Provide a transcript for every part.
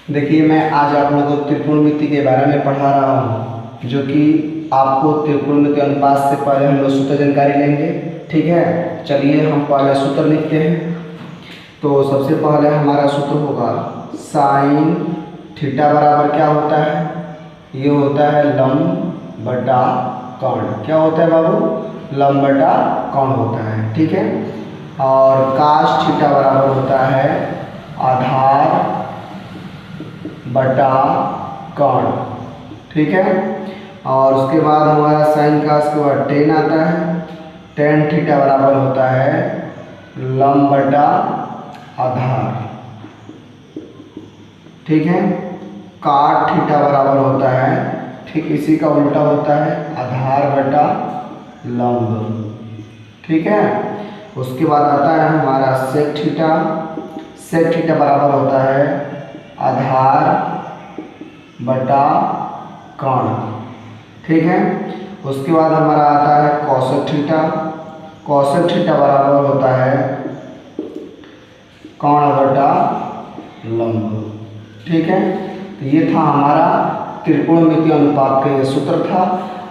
देखिए, मैं आज आप लोगों को त्रिकोणमिति के बारे में पढ़ा रहा हूँ, जो कि आपको त्रिकोणमिति अनुपात से पहले हम लोग सूत्र जानकारी लेंगे। ठीक है, चलिए हम पहले सूत्र लिखते हैं। तो सबसे पहले हमारा सूत्र होगा साइन थीटा बराबर क्या होता है, ये होता है लंब बटा कर्ण। क्या होता है बाबू? लंब बटा कर्ण होता है। ठीक है, और काश थीटा बराबर होता है आधार बटा कर्ण। ठीक है, और उसके बाद हमारा साइन का उसके बाद टेन आता है। टेन थीटा बराबर होता है लंब बटा आधार। ठीक है, काट थीटा बराबर होता है, ठीक इसी का उल्टा होता है, आधार बटा लंब। ठीक है, उसके बाद आता है हमारा सेक थीटा। सेक थीटा बराबर होता है आधार बटा कर्ण। ठीक है, उसके बाद हमारा आता है कौशिक थीटा। कौशिक थीटा बराबर होता है कर्ण बटा लंब। ठीक है, तो ये था हमारा त्रिकोणमिति अनुपात का ये सूत्र था,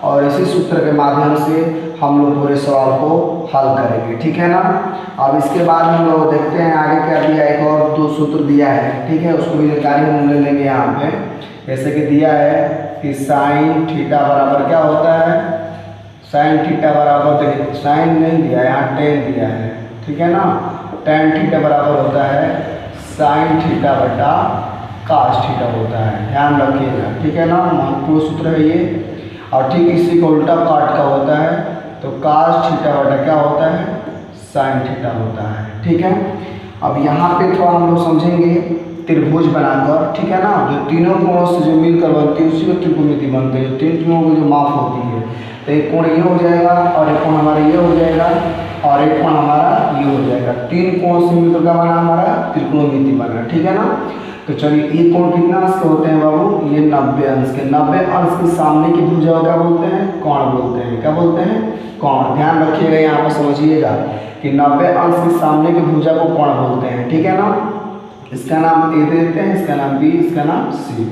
और इसी सूत्र के माध्यम से हम लोग पूरे सवाल को हल करेंगे। ठीक है ना। अब इसके बाद हम लोग देखते हैं आगे क्या दिया, एक और दो सूत्र दिया है। ठीक है, उसको भी जानकारी हम ले लेंगे यहाँ पे। जैसे कि दिया है कि साइन थीटा बराबर क्या होता है, साइन थीटा बराबर, देखिए साइन नहीं दिया है, यहाँ टेन दिया है। ठीक है ना, टेन थीटा बराबर होता है साइन थीटा बटा काश थीटा होता है, ध्यान रखिएगा। ठीक है ना, महत्वपूर्ण सूत्र है ये। और ठीक इसी को उल्टा काट का होता है, तो काश थीटा बटा क्या होता है, साइन थीटा होता है। ठीक है, अब यहाँ पे थोड़ा हम लोग समझेंगे त्रिभुज बनाकर। ठीक है ना, जो तीनों कोणों से जो मिलकर बनती है उसी को त्रिकोणमिति बनते हैं, जो तीन कोणों की जो माप होती है। तो एक कोण ये हो जाएगा, और एक कोण हमारा ये हो जाएगा, और एक कोण हमारा ये हो जाएगा। तीन कोण से मिलकर क्या बना, हमारा त्रिकोणमिति बना। ठीक है ना, तो चलिए एक कोण कितना अंश के होते हैं बाबू, ये 90 अंश के। 90 अंश के सामने की भुजा क्या बोलते हैं, कोण बोलते हैं। क्या बोलते हैं, कोण। ध्यान रखिएगा, यहाँ पर समझिएगा कि 90 अंश के सामने की भुजा को कोण बोलते हैं। ठीक है ना, इसका नाम ए देते हैं, इसका नाम बी, इसका नाम सी।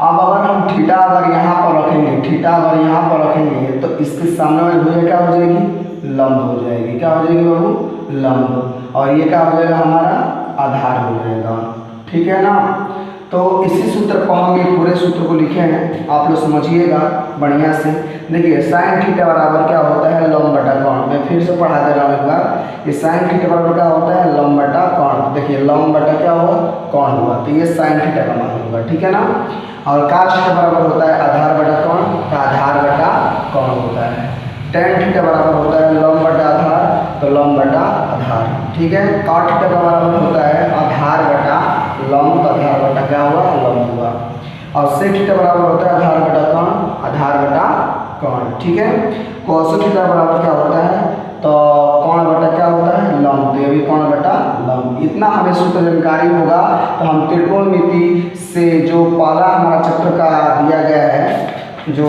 अब अगर हम थीटा अगर यहाँ पर रखेंगे, थीटा अगर यहाँ पर रखेंगे, तो इसके सामने वाली भुजा क्या हो जाएगी, लंब हो जाएगी। क्या हो जाएगी बाबू, लंब। और ये क्या हो जाएगा, हमारा आधार हो जाएगा। ठीक है ना, तो इसी सूत्र को हम ये पूरे सूत्र को लिखे हैं, आप लोग समझिएगा बढ़िया से। देखिए साइन थीटा बराबर क्या होता है, लंब बटा कोण। मैं फिर से पढ़ा दे रहा हूँ एक बार। ये साइन थीटा बराबर क्या होता है, लंब बटा कोण। देखिए लंब बटा क्या हुआ, कोण हुआ, तो ये साइन थीटा का मान होगा। ठीक है ना, और काश थीटा बराबर होता है आधार बटा कोण, तो आधार बटा कोण होता है। टेन थीटा बराबर होता है लंब बटा आधार, तो लंब बटा आधार। ठीक है, काट थीटा का बराबर होता है आधार बटा लंब, तो आधार बटा क्या हुआ, लंब हुआ। और सेक थीटा बराबर होता है आधार बटा कोण, आधार बटा कोण। ठीक है, कौशिक थीटा बराबर क्या होता है, तो कोण बटा क्या होता है, लंब, तो ये भी कोण बटा लंब। इतना हमें सूत्र जानकारी होगा, तो हम त्रिकोणमिति से जो पहला हमारा चैप्टर का दिया गया है, जो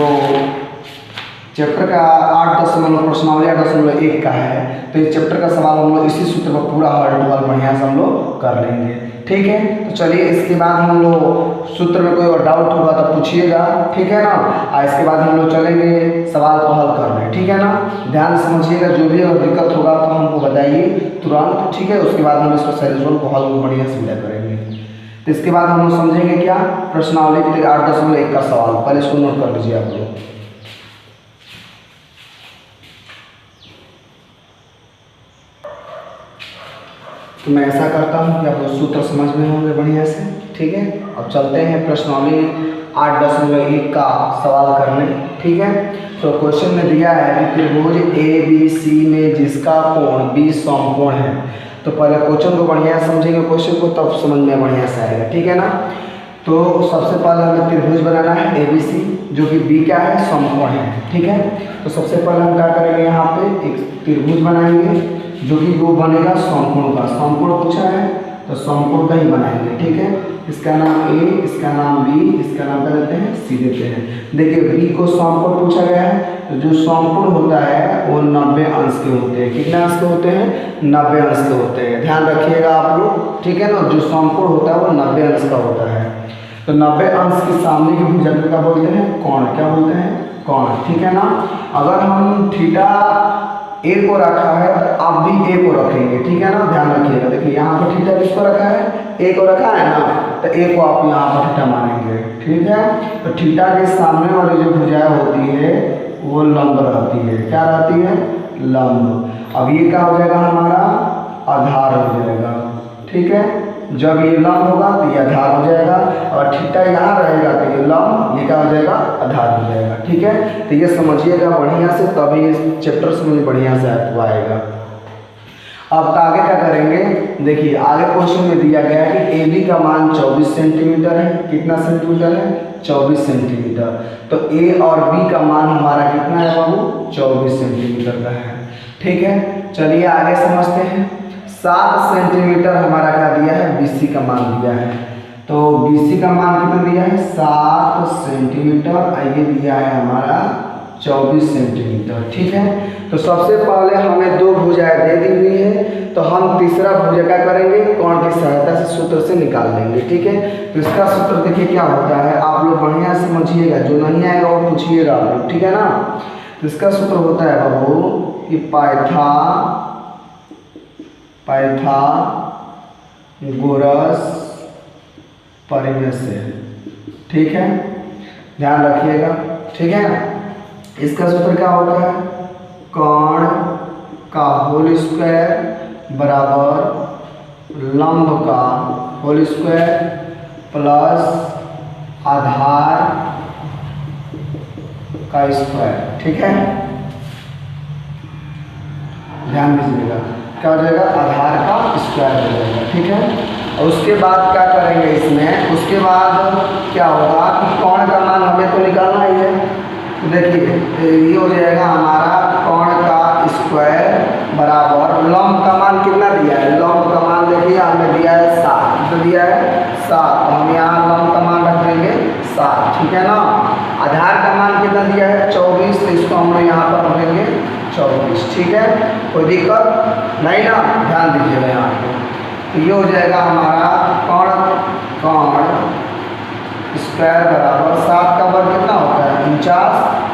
चैप्टर का 8.1 प्रश्नावली 8.1 का है, तो इस चैप्टर का सवाल हम लोग इसी सूत्र पर पूरा हल टू बढ़िया से हम लोग कर लेंगे। ठीक है, तो चलिए इसके बाद हम लोग सूत्र में कोई और डाउट होगा तो पूछिएगा। ठीक है ना, और इसके बाद हम लोग चलेंगे सवाल को हल करने। ठीक है ना, ध्यान समझिएगा, जो भी अगर दिक्कत होगा तो हमको बताइए तुरंत। ठीक है, उसके बाद हम इसको सॉल्यूशन को हल बढ़िया से मिला करेंगे। तो इसके बाद हम लोग समझेंगे क्या, प्रश्नावली 8.1 का सवाल। पहले इसको नोट कर लीजिए आप लोग। तो मैं ऐसा करता हूँ कि आप लोग सूत्र समझ में होंगे बढ़िया से। ठीक है, अब चलते हैं प्रश्नावली 8.1 का सवाल करने। ठीक है, तो क्वेश्चन में दिया है कि त्रिभुज ABC में जिसका कोण 20 समकोण है। तो पहले क्वेश्चन को बढ़िया समझेंगे, क्वेश्चन को तब समझ में बढ़िया से आएगा। ठीक है ना, तो सबसे पहले हमें त्रिभुज बनाना है ABC, जो कि B क्या है, समकोण है। ठीक है, तो सबसे पहले हम क्या करेंगे, यहाँ पे एक त्रिभुज बनाएंगे जो कि वो बनेगा समकोण का। समकोण पूछा है, तो समकोण का ही बनाएंगे। ठीक है, इसका नाम ए, इसका नाम बी, इसका नाम क्या देते हैं, सी देते हैं। देखिए बी को समकोण पूछा गया है, तो जो समकोण होता है वो 90 अंश के होते हैं। कितने अंश के होते हैं, 90 अंश के होते हैं। ध्यान रखिएगा आप लोग, ठीक है ना। जो समकोण होता है वो 90 अंश का होता है। तो 90 अंश के सामने की भुजा को क्या बोलते हैं, कोण। क्या बोलते हैं, कोण। ठीक है ना। अगर हम थीटा ए को रखा है तो आप भी ए को रखेंगे। ठीक है ना, ध्यान रखिएगा। देखिए यहाँ पर थीटा किसको रखा है, ए को रखा है ना, तो ए को आप यहाँ पर थीटा मानेंगे। ठीक है, तो थीटा के सामने वाली जो भुजाएं होती है वो लंब रहती है। क्या रहती है, लंब। अब ये क्या हो जाएगा, हमारा आधार हो जाएगा। ठीक है, जब ये लंब होगा तो ये आधार हो जाएगा, और थीटा यहाँ रहेगा तो ये लंब, ये क्या हो जाएगा, आधार हो जाएगा। ठीक है, तो ये समझिएगा बढ़िया से, तभी इस चैप्टर समझ बढ़िया से आपको आएगा। अब आगे क्या करेंगे, देखिए आगे क्वेश्चन में दिया गया है कि ए बी का मान 24 सेंटीमीटर है। कितना सेंटीमीटर है, 24 सेंटीमीटर। तो ए और बी का मान हमारा कितना है बाबू, 24 सेंटीमीटर का है। ठीक है, चलिए आगे समझते हैं। 7 सेंटीमीटर हमारा क्या दिया है, बीसी का मान दिया है। तो बीसी का मान कितना दिया है, 7 सेंटीमीटर, ये दिया है हमारा 24 सेंटीमीटर। ठीक है, तो सबसे पहले हमें दो भुजाएं दे दी हुई है, तो हम तीसरा भुजा क्या करेंगे, कोण की सहायता से सूत्र से निकाल लेंगे। ठीक है, तो इसका सूत्र देखिए क्या होता है, आप लोग बढ़िया समझिएगा, जो नहीं आएगा वो पूछिएगा आप लोग। ठीक है ना। तो इसका सूत्र होता है बाबू कि पाइथागोरस परिमेय से। ठीक है, ध्यान रखिएगा। ठीक है, इसका सूत्र क्या होता है, कोण का होल स्क्वायर बराबर लंब का होल स्क्वायर प्लस आधार का स्क्वायर। ठीक है, ध्यान दीजिएगा, क्या हो जाएगा, आधार का स्क्वायर हो जाएगा। ठीक है, और उसके बाद क्या करेंगे इसमें, उसके बाद क्या होगा कि कोण का मान हमें तो निकालना ही है। तो देखिए ये हो जाएगा हमारा कोण का स्क्वायर बराबर लंब का मान कितना दिया है, लंब का मान देखिए हमें दिया है 7। तो दिया है 7, तो हम यहाँ लंब का मान रख देंगे 7। ठीक है ना। आधार का मान कितना दिया है, 24, तो इसको हम यहाँ पर रख देंगे 24। ठीक है, कोई दिक्कत नहीं ना, ध्यान दीजिएगा यहाँ पे। तो ये हो जाएगा हमारा कोण स्क्वायर बराबर 7 का वर्ग कितना होता है, 49,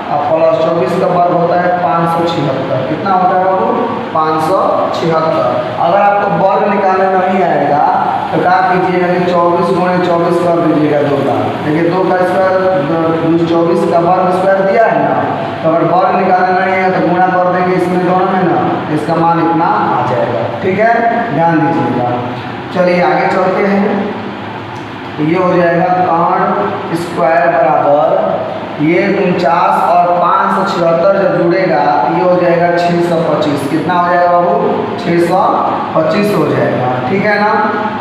और प्लस 24 का वर्ग होता है 576। कितना होता है बाबू, 576। अगर आपको वर्ग निकालने नहीं आएगा तो क्या कीजिएगा कि 24 गुणे 24 कर दीजिएगा 2 का। देखिए 2 का स्क्वायर 24 का वर्ग स्क्वायर दिया है ना, तो अगर वर्ग निकालना नहीं है तो गुणा कर देंगे इसमें दोनों में ना, इसका मान इतना आ जाएगा। ठीक है, ध्यान दीजिएगा। चलिए आगे चलते हैं। ये हो जाएगा कोण स्क्वायर बराबर ये 49 और 576 जब जुड़ेगा ये हो जाएगा 625। कितना हो जाएगा बाबू, 625 हो जाएगा। ठीक है ना।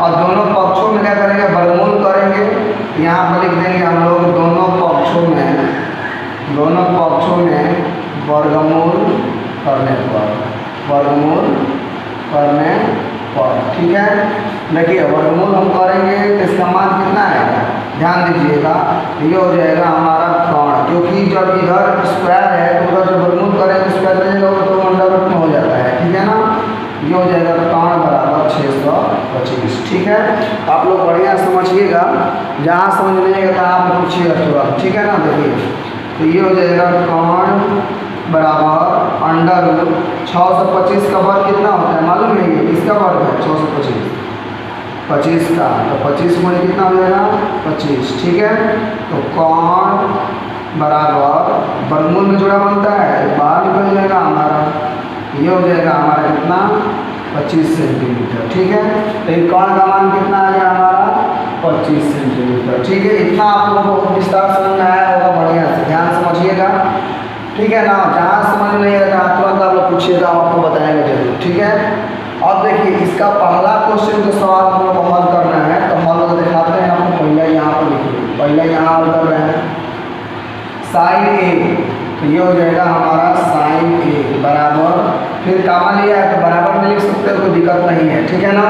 और दोनों पक्षों में क्या करेंगे, वर्गमूल करेंगे। यहाँ पर लिख देंगे हम लोग दोनों पक्षों में वर्गमूल करने पर। ठीक है, देखिए वर्गमूल हम करेंगे तो इसका मान कितना आएगा, ध्यान दीजिएगा। ये हो जाएगा हमारा कोण, क्योंकि जब इधर स्क्वायर है तो उधर जब वर्गमूल करेंगे स्क्वायर रहेगा तो अंडर रूट में हो जाता है। ठीक है ना। ये हो जाएगा कोण बराबर 625। ठीक है, आप लोग बढ़िया समझिएगा, जहाँ समझ नहीं आएगा आप पूछिएगा तुरंत। ठीक है ना। देखिए तो ये हो जाएगा कोण बराबर अंडर रूट 625 का वर्ग कितना होता है मालूम नहीं है, इसका वर्ग है 625 का, तो 25 गुणे कितना हो जाएगा 25। ठीक है, तो कोण बराबर वर्गमूल में जोड़ा बनता है, बाहर निकल जाएगा हमारा, ये हो जाएगा हमारा कितना 25 सेंटीमीटर। ठीक है, तो इन कोण का मान कितना आ गया हमारा 25 सेंटीमीटर। ठीक है, इतना आप लोगों को विस्तार समझ में आया होगा, बढ़िया से ध्यान समझिएगा। ठीक है ना। जहाँ समझ नहीं आता तुरंत आप लोग पूछिएगा, हम आपको बताएंगे जरूर। ठीक है, अब देखिए इसका पहला क्वेश्चन जो सवाल हम लोग को हल करना है, तो हम लोग दिखाते हैं आपको। पहले यहाँ पर लिखिए, पहले यहाँ हल कर रहे हैं साइन ए, तो ये हो जाएगा हमारा साइन ए बराबर, फिर कामा लिया है तो बराबर में लिख सकते हो, कोई दिक्कत नहीं है। ठीक है ना।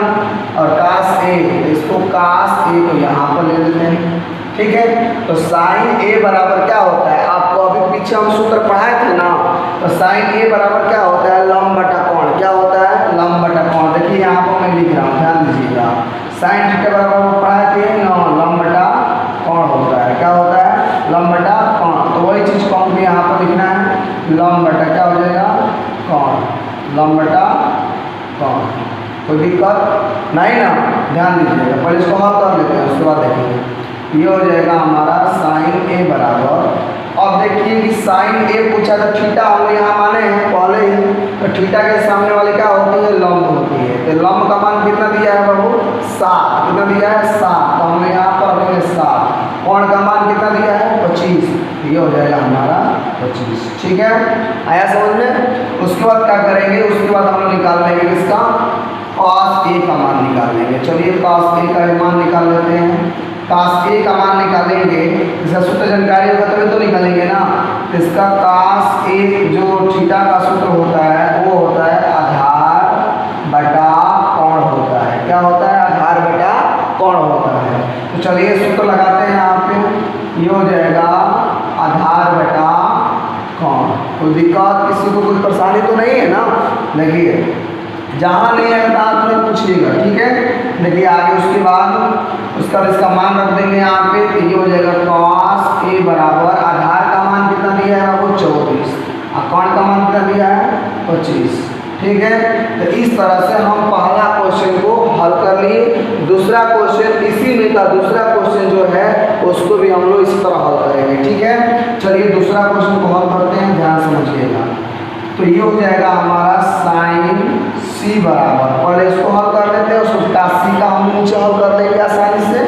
और कास ए, इसको कास ए को यहाँ पर ले लेते हैं, ठीक है। तो साइन ए बराबर क्या होता है, आपको अभी पीछे हम सूत्र पढ़ाए थे ना, तो साइन ए बराबर क्या होता है, लंब बटा कोण। क्या होता है, लंब बटा कोण। देखिए यहाँ पर मैं लिख रहा हूँ, ध्यान दीजिएगा। साइन थीटा बराबर पढ़ाए थे ना, लंब बटा कोण होता है। क्या होता है, लंब बटा कोण। तो वही चीज़ को हमको यहाँ पर लिखना है, लंब बटा क्या हो जाएगा, कोण, लंब बटा कोण। कोई दिक्कत नहीं ना, ध्यान दीजिएगा। पहले इसको हल कर लेते हैं, उसके बाद देखेंगे। ये हो जाएगा हमारा साइन ए बराबर, अब देखिए कि साइन ए पूछा तो थीटा हम यहाँ माने हैं पहले ही, तो थीटा के सामने वाले क्या होती है, लंब होती है। तो लंब का मान कितना दिया है बाबू, 7। कितना दिया है, 7। तो हमने यहाँ पर रखेंगे 7। कोण का मान कितना दिया है, 25। ये हो जाएगा हमारा 25, ठीक है। आया समझ में। उसके बाद क्या करेंगे, उसके बाद हम लोग निकाल लेंगे किसका, cos ए का मान निकाल लेंगे। चलिए cos ए का मान निकाल लेते हैं। cos ए का मान निकालेंगे, इसका सूत्र जानकारी होगा तभी तो निकालेंगे ना। इसका cos ए जो थीटा का सूत्र होता है वो होता है आधार बटा कोण होता है। क्या होता है, आधार बटा कोण होता है। तो चलिए सूत्र लगाते हैं यहाँ पे। ये हो जाएगा आधार बटा कोण। कोई दिक्कत, किसी को कोई परेशानी तो नहीं है ना। देखिए जहाँ नहीं है तो आप लोग पूछिएगा, ठीक है। देखिए आगे उसके बाद उसका इसका मान रख देंगे यहाँ पे। तो ये हो जाएगा cos ए बराबर आधार का मान कितना दिया है वो 24 और कोण का मान कितना दिया है 25, ठीक है। तो इस तरह से हम पहला क्वेश्चन को हल कर लिए। दूसरा क्वेश्चन इसी में का दूसरा क्वेश्चन जो है उसको भी हम लोग इसी तरह हल करेंगे, ठीक है। चलिए दूसरा क्वेश्चन को हल करते हैं, ध्यान समझिएगा। तो ये हो जाएगा हमारा साइन सी बराबर, पहले इसको हल कर लेते हैं, उसको सी का हम नीचे हल कर लेंगे आसानी से,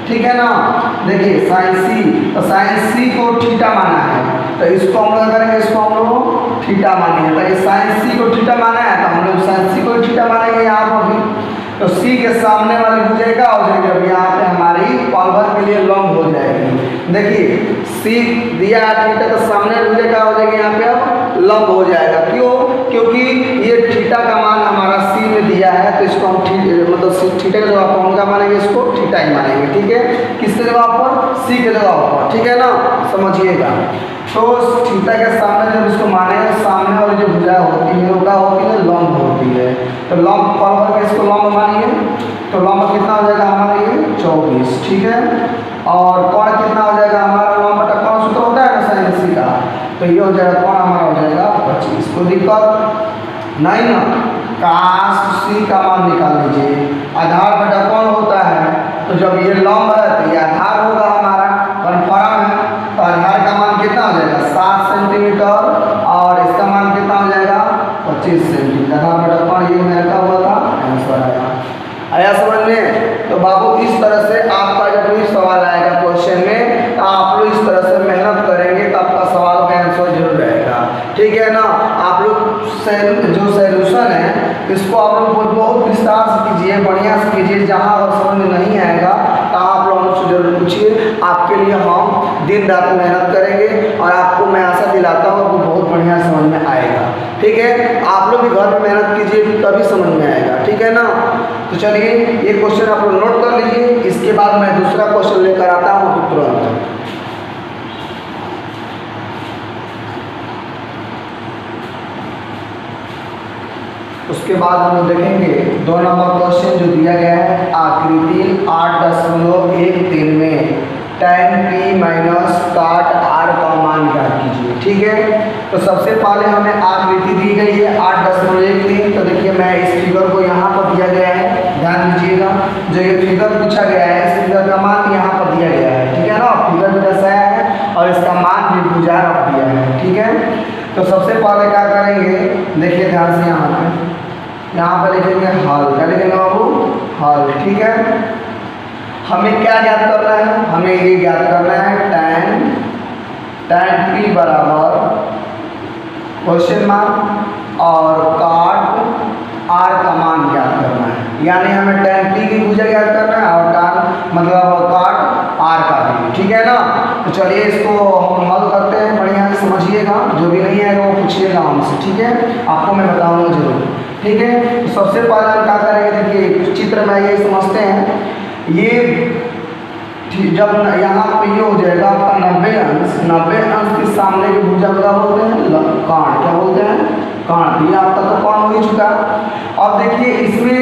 ठीक है ना। देखिए साइन सी, तो साइन सी को थीटा माना है, तो इसको हम लोग करेंगे, इसको हम लोग थीटा मानेंगे। तो ये साइन सी को थीटा माना है तो हम लोग साइन सी को थीटा मानेंगे यहाँ पर भी। तो सी के सामने वाली भुजा क्या हो जाएगी, अब यहाँ पे हमारी पल भर के लिए लंब हो जाएगी। देखिए सी दिया है थीटा, तो सामने भुजा क्या हो जाएगी, यहाँ पे अब लंब हो जाएगा। क्यों, क्योंकि ये थीटा का मान हमारा सी में दिया है, तो इसको हम मतलब थीटा के जगह पर हम क्या मानेंगे, इसको थीटा ही मानेंगे, ठीक है। किसके जगह पर, सी के जगह पर, ठीक है ना, समझिएगा। तो थीटा के सामने जब इसको मानेंगे, सामने वाली जो भुजा होती है वो क्या होती है, लंब होती है। तो लंब पल भर के इसको लंब मानिए, तो लंब कितना हो जाएगा हमारा ये 24, ठीक है। और कोण कितना हो जाएगा हमारा, लंब बटा कोण सूत्र होता है ना साइन सी का, तो ये हो जाएगा कोण हमारा हो जाएगा 25। कोई दिक्कत नहीं ना। cos सी का मान निकाल लीजिए, आधार बटा कोण होता है, तो जब ये लंब है तो ये आधार होगा हमारा, कन्फर्म है। तो आधार का मान कितना हो जाएगा 7 सेंटीमीटर और इसका मान कितना हो जाएगा 25 सेंटीमीटर। आधार बटा कोण ये मेरा क्या हुआ था, आंसर आया। आया समझ में। तो बाबू इस तरह से आपका जब भी सवाल आएगा क्वेश्चन में, तो आप लोग इस तरह से मेहनत करेंगे तो आपका सवाल का आंसर जरूर रहेगा, ठीक है ना। आप लोग जो सॉल्यूशन है इसको आप लोग बहुत विस्तार से कीजिए, बढ़िया से कीजिए। जहाँ अगर समझ में नहीं आएगा तो आप लोग मुझसे जरूर पूछिए, आपके लिए हम दिन रात मेहनत करेंगे और आपको मैं आशा दिलाता हूँ आपको बहुत बढ़िया समझ में आएगा, ठीक है। आप लोग भी घर में मेहनत कीजिए तभी समझ में आएगा, ठीक है ना। तो चलिए ये क्वेश्चन आप लोग नोट कर लीजिए, इसके बाद मैं दूसरा क्वेश्चन लेकर आता हूँ तुरंत। उसके बाद हम लोग देखेंगे 2 नंबर क्वेश्चन जो दिया गया है आकृति 8.13 में tan p minus cot r का मान ज्ञात कीजिए, ठीक है। तो सबसे पहले हमें आकृति दी गई है 8.13। तो देखिए मैं इस फिगर को यहाँ पर दिया गया है, ध्यान दीजिएगा। जो ये फिगर पूछा गया है इस फिगर का मान यहाँ पर दिया गया है, ठीक है ना। फिगर भी दर्शाया है और इसका मान भी भुजा रख दिया है, ठीक है। तो सबसे पहले क्या करेंगे, देखिए ध्यान से यहाँ पर लिखेंगे हल। क्या लिखेंगे बाबू, हल, ठीक है। हमें क्या ज्ञात करना है, हमें ये ज्ञात करना है tan p बराबर क्वेश्चन मार्क और cot r का मान ज्ञात करना है। यानी हमें tan p की भुजा ज्ञात करना है और tan मतलब cot r का भी, ठीक है ना। तो चलिए इसको हम हल करते हैं, बढ़िया से समझिएगा। जो भी नहीं आएगा वो पूछिएगा हमसे, ठीक है, आपको मैं बताऊंगा जरूर। ठीक है। तो सबसे पहले हम क्या करेंगे, देखिए चित्र में ये समझते हैं, ये जब यहाँ पे ये हो जाएगा आपका 90 अंश के सामने की भुजा क्या बोलते हैं, कर्ण। क्या बोलते हैं, कर्ण। ये आपका तो कर्ण हो ही चुका। अब देखिए इसमें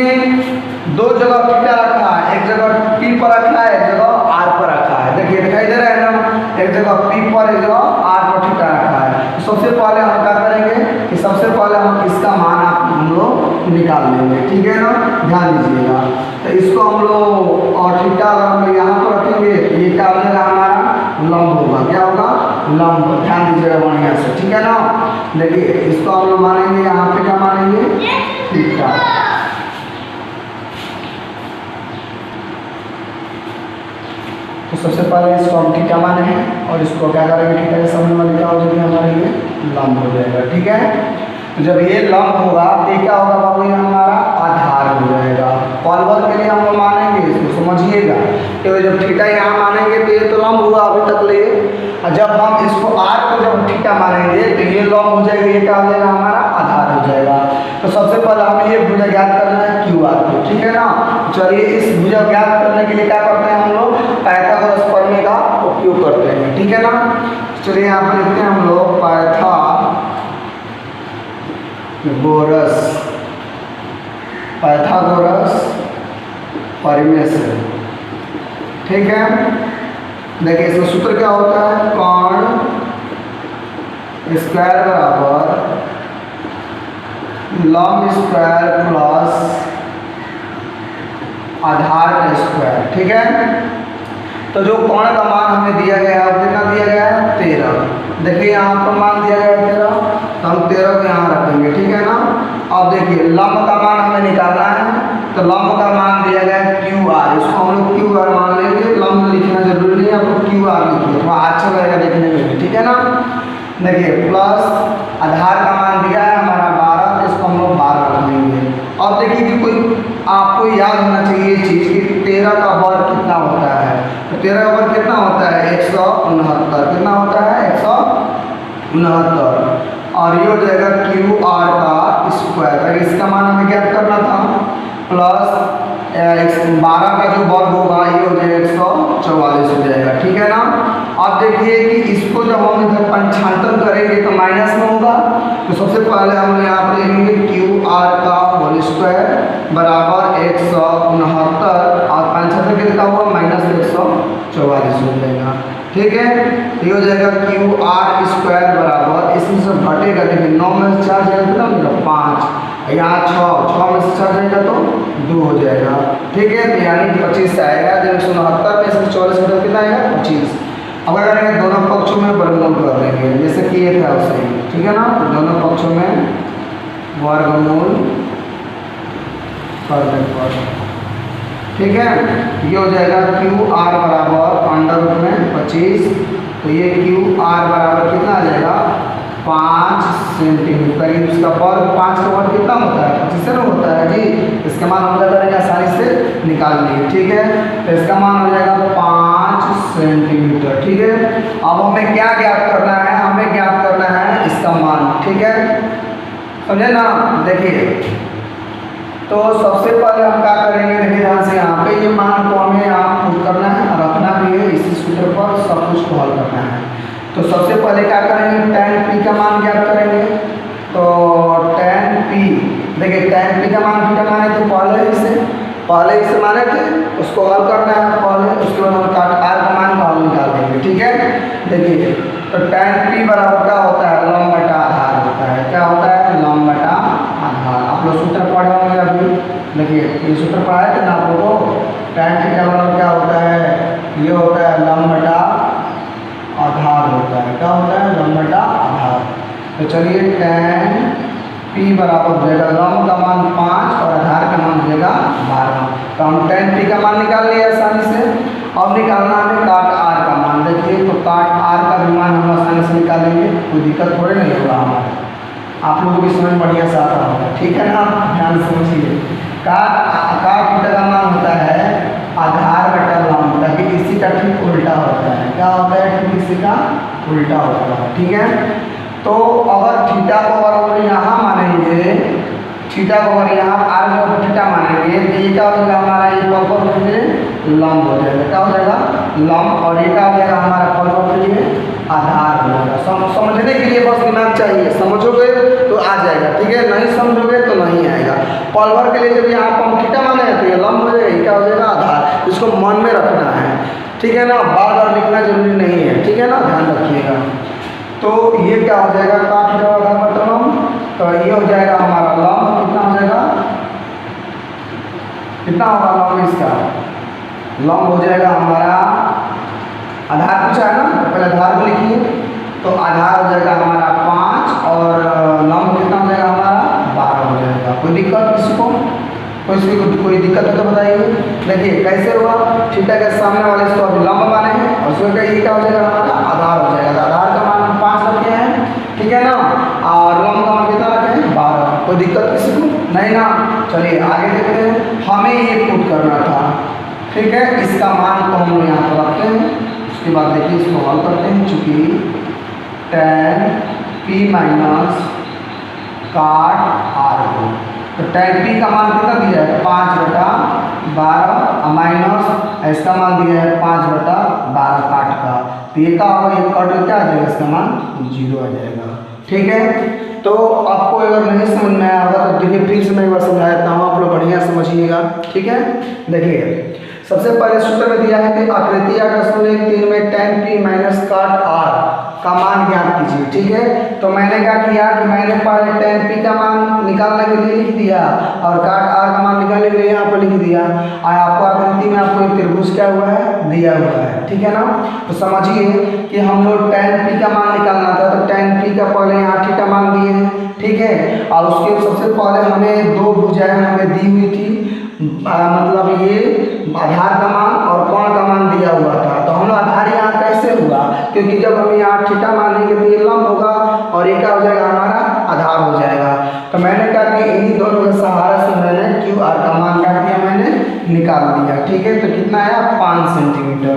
दो जगह थीटा रखा है, एक जगह P पर रखा है, एक जगह R पर रखा है। देखिए दिखाई दे रहा है ना, एक जगह P पर, एक जगह R पर थीटा रखा है। तो सबसे पहले हम क्या करेंगे कि सबसे पहले हम इसका मान हम लोग निकाल लेंगे, ठीक है ना, ध्यान दीजिएगा। तो इसको हम लोग और थीटा अगर हम यहाँ पर रखेंगे तो ये क्या हो जाएगा, हमारा लंब होगा। क्या होगा, लंब। ध्यान दीजिएगा बढ़िया से, ठीक है ना। देखिए इसको हम लोग मानेंगे, यहाँ पे क्या मानेंगे, थीटा। तो सबसे पहले इसको हम थीटा माने हैं और इसको क्या करेंगे, थीटा के सामने वाले क्या हो जाएगा, हमारे लिए लंब हो जाएगा, ठीक है। तो जब ये लंब होगा तो क्या होगा बाबू, ये हमारा आधार हो जाएगा। पॉलीगॉन के लिए हम लोग मानेंगे, इसको समझिएगा। तो जब थीटा यहाँ मानेंगे तो ये तो लंब हुआ अभी तक ले, और जब हम इसको R को जब थीटा मानेंगे तो ये लंब हो जाएगा, ये क्या हो जाएगा, हमारा आधार हो जाएगा। तो सबसे पहले हमें ये भुजा ज्ञात करना है QR को, ठीक है ना। चलिए इस भुजा ज्ञात करने के लिए क्या करते हैं हम लोग, पाइथागोरस प्रमेय का उपयोग करते हैं, ठीक है ना। चलिए यहाँ पर लिखते हैं हम लोग पाइथागोरस प्रमेय से, ठीक है। देखिए इसमें सूत्र क्या होता है, कर्ण स्क्वायर बराबर लंब स्क्वायर प्लस आधार का स्क्वायर, ठीक है। तो जो कर्ण का मान हमें दिया गया है, कितना दिया गया है, 13। देखिए यहाँ पर मान दिया गया है 13, तो हम 13 को यहाँ रखेंगे, ठीक है ना। अब देखिए लंब का मान हमें निकालना है, तो लंब का मान दिया गया है QR। इसको हम लोग QR मान लेंगे, लंब लिखना जरूरी नहीं है, आपको QR लिखिए, थोड़ा अच्छा लगेगा देखने में भी, ठीक है ना। देखिए प्लस आधार का मान दिया है हमारा 12, तो इसको हम लोग 12 रख लेंगे। अब देखिए कि कोई आपको याद होना चाहिए ये चीज़ कि 13 का वर्ग कितना होता है। तो 13 का वर्ग कितना होता है, 169। कितना होता है, 169। और ये हो जाएगा QR का स्क्वायर। इसका मान हमें ज्ञात करना था, प्लस 12 का जो वर्ग होगा ये हो जाएगा 144 हो जाएगा, ठीक है ना। अब देखिए कि इसको जब हम इधर पंचांतर करेंगे तो माइनस में होगा। तो सबसे पहले हम यहाँ पर लेंगे QR का होल स्क्वायर बराबर 169 और 75 कितना हुआ, माइनस 144 हो जाएगा, ठीक है। ये हो जाएगा QR स्क्वायर बराबर, इसमें से घटेगा, देखिए 9 में से 4 जाएगा कितना मिलेगा, 5। यहाँ 6 में से 4 जाएगा तो 2 हो जाएगा, ठीक है। तो यानी 25 आएगा। जब 169 में से 44 में कितना आएगा, 25। अब अगर करेंगे दोनों पक्षों में वर्गमूल कर देंगे, जैसे कि ये था वैसे ही, ठीक है ना। तो दोनों पक्षों में वर्गमूल कर देंगे, ठीक है। ये हो जाएगा QR बराबर अंडर रूट में 25। तो ये QR बराबर कितना आ जाएगा, 5 सेंटीमीटर। इसका वर्ग 5 का वर्ग कितना होता है, 25 ना होता है जी। इसका मान हम क्या करेंगे, आसानी से निकाल लिए, ठीक है। तो इसका मान हो जाएगा 5 सेंटीमीटर, ठीक है। अब हमें क्या ज्ञात करना है, हमें ज्ञात करना है इसका मान, ठीक है, समझे ना। देखिए तो सबसे पहले हम क्या करेंगे, देखिए ध्यान से, यहाँ पे ये मान को हमें यहाँ पुट करना है, रखना भी है, इसी सूत्र पर सब कुछ को हल करना है। तो सबसे पहले क्या करेंगे, tan P का मान ज्ञात करेंगे। तो tan P, देखिए tan P का मान थीटा माने थे पहले इसे माने थे, उसको हल करना है पहले, उसके बाद हम R का मान हल निकाल देंगे, ठीक है। देखिए तो tan P बराबर क्या होता है, लंब बटा आधार होता है। क्या होता है, लंब बटा आधार। आप लोग सूत्र पढ़े होंगे अभी, देखिए ये सूत्र पढ़ाए थे ना आप लोगों को। tan थीटा बराबर क्या होता है, ये होता है लंब बटा आधार होता है। क्या होता है, लंब बटा आधार। तो चलिए tan P बराबर हो जाएगा, लंब का मान 5 और आधार का मान हो जाएगा 12। तो हम tan P का मान निकाल लिया आसानी से। अब निकालना है काट R का मान। देखिए तो काट R का भी मान हम आसानी से निकालेंगे, कोई दिक्कत थोड़ी नहीं होगा हमारे, आप लोगों की समझ बढ़िया से आता होगा, ठीक है ना। ध्यान से समझिए, काट थीटा का मान होता है आधार बटा लंब, ताकि इसी का ठीक उल्टा होता है। क्या होता है, ठीक इसी का उल्टा होता है, ठीक है। तो अगर थीटा को अगर हम यहाँ मानेंगे, थीटा को अगर यहाँ आर को थीटा मानेंगे तो ये क्या हो जाएगा हमारा, ये पॉपर के लिए लंब हो जाएगा, क्या हो जाएगा लंब, और ये क्या हो जाएगा हमारा पॉपर के लिए आधार हो जाएगा। समझने के लिए बस दिमाग चाहिए, समझोगे तो आ जाएगा, ठीक है, नहीं समझोगे तो नहीं आएगा। पॉलवर के लिए जब यहाँ पर हम थीटा माने तो ये लंब हो जाएगा, क्या हो जाएगा आधार, इसको मन में रखना है, ठीक है ना, बार बार लिखना जरूरी नहीं है, ठीक है ना, ध्यान रखिएगा। तो ये क्या हो जाएगा काट आधार बटा लंब, तो ये हो जाएगा हमारा लंब, कितना हो जाएगा, कितना होगा लंब इसका, लंब हो जाएगा हमारा, आधार पूछा है ना, तो पहले आधार को लिखिए, तो आधार हो जाएगा हमारा 5 और लंब कितना हो जाएगा हमारा 12 हो जाएगा। कोई दिक्कत किसी को, कोई दिक्कत है तो बताइए। देखिए कैसे हुआ, थीटा के सामने वाले इसको अभी लंब माने हैं और उसमें ये क्या हो जाएगा हमारा आधार हो जाएगा, आधार का मान 5 रखे हैं, ठीक है ना, और लंब का मान कितना रखे हैं 12। कोई दिक्कत किसी को नहीं ना, चलिए आगे देखते हैं। हमें ये पुट करना था, ठीक है, इसका मान को हम लोग यहाँ पर रखते हैं, उसके बाद देखिए इसको हल करते हैं। चूँकि tan p माइनस काट r को, तो tan p का मान कितना दिया है 5/12 माइनस इसका मान दिया है 5/12 काट का, तो ये क्या होगा, ये कट क्या आ जाएगा, इसका मान 0 आ जाएगा, ठीक है। तो आपको अगर नहीं समझ में आया होगा तो देखिए फिर से मैं एक बार समझा देता हूँ, आप लोग बढ़िया समझिएगा, ठीक है। देखिए सबसे पहले सूत्र में दिया है कि आकृति 8.3 में tan p माइनस काट r का मान ज्ञात कीजिए, ठीक है। तो मैंने क्या किया कि मैंने पहले tan p का मान निकालने के लिए लिख दिया और काट r का मान निकालने के लिए यहाँ पर लिख दिया, और आपको आकृति में आपको एक त्रिभुज क्या हुआ है दिया हुआ है, ठीक है ना। तो समझिए कि हम लोग tan p का मान निकालना था, तो tan p का पहले यहाँ थीटा मान दिए हैं, ठीक है, और उसके सबसे पहले हमें 2 भुजाएं हमें दी हुई थी, मतलब ये आधार का मान और कोण का मान दिया हुआ था। तो हम लोग आधार यहाँ कैसे हुआ, क्योंकि जब हम यहाँ थीटा मानेंगे तो ये लंब होगा और ये क्या हो जाएगा हमारा आधार हो जाएगा। तो मैंने कहा कि इन्हीं दोनों के सहारा से मैंने क्यू आर का मान क्या किया, मैंने निकाल दिया, ठीक है। तो कितना आया 5 सेंटीमीटर,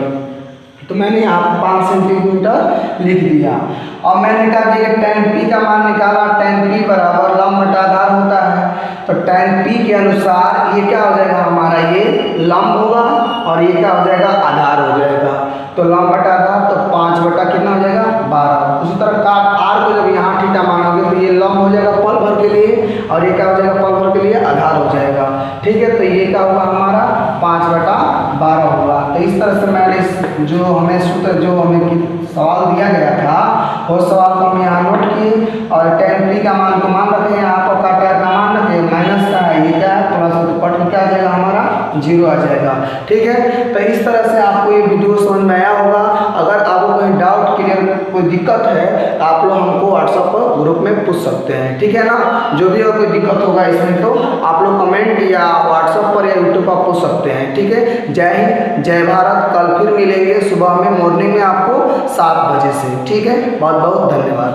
तो मैंने यहाँ 5 सेंटीमीटर लिख दिया। और मैंने कहा कि tan p का मान निकाला, tan p बराबर लंब बटा आधार होता है, तो tan p के अनुसार ये क्या हो जाएगा हमारा, ये लंब होगा और ये क्या हो जाएगा आधार हो जाएगा। तो लंब बटा आधार, तो 5 बटा कितना हो जाएगा 12। उसी तरह काट r को जब यहाँ थीटा मानोगे तो ये लंब हो जाएगा पल भर के लिए और ये क्या हो जाएगा पल भर के लिए आधार हो जाएगा, ठीक है। तो ये क्या हुआ हमारा 5/12 हुआ। तो इस तरह से मैंने जो हमें सूत्र जो हमें सवाल दिया गया था वो सवाल को हम यहाँ नोट किए और tan p का मान को मान रखे, यहाँ पर काट r का मान रखे, माइनस का है, ये क्या है प्लस, तो कट क्या आ जाएगा हमारा 0 आ जाएगा, ठीक है। तो इस तरह से आपको ये वीडियो समझ में आया होगा। अगर आपको कोई डाउट क्लियर कोई दिक्कत है तो आप लोग हमको व्हाट्सएप पर ग्रुप में पूछ सकते हैं, ठीक है ना। जो भी कोई दिक्कत होगा इसमें तो आप लोग कमेंट या व्हाट्सएप पर या यूट्यूब पर पूछ सकते हैं, ठीक है। जय हिंद, जय भारत। कल फिर मिलेंगे सुबह में, मॉर्निंग में आपको 7 बजे से, ठीक है। बहुत बहुत धन्यवाद।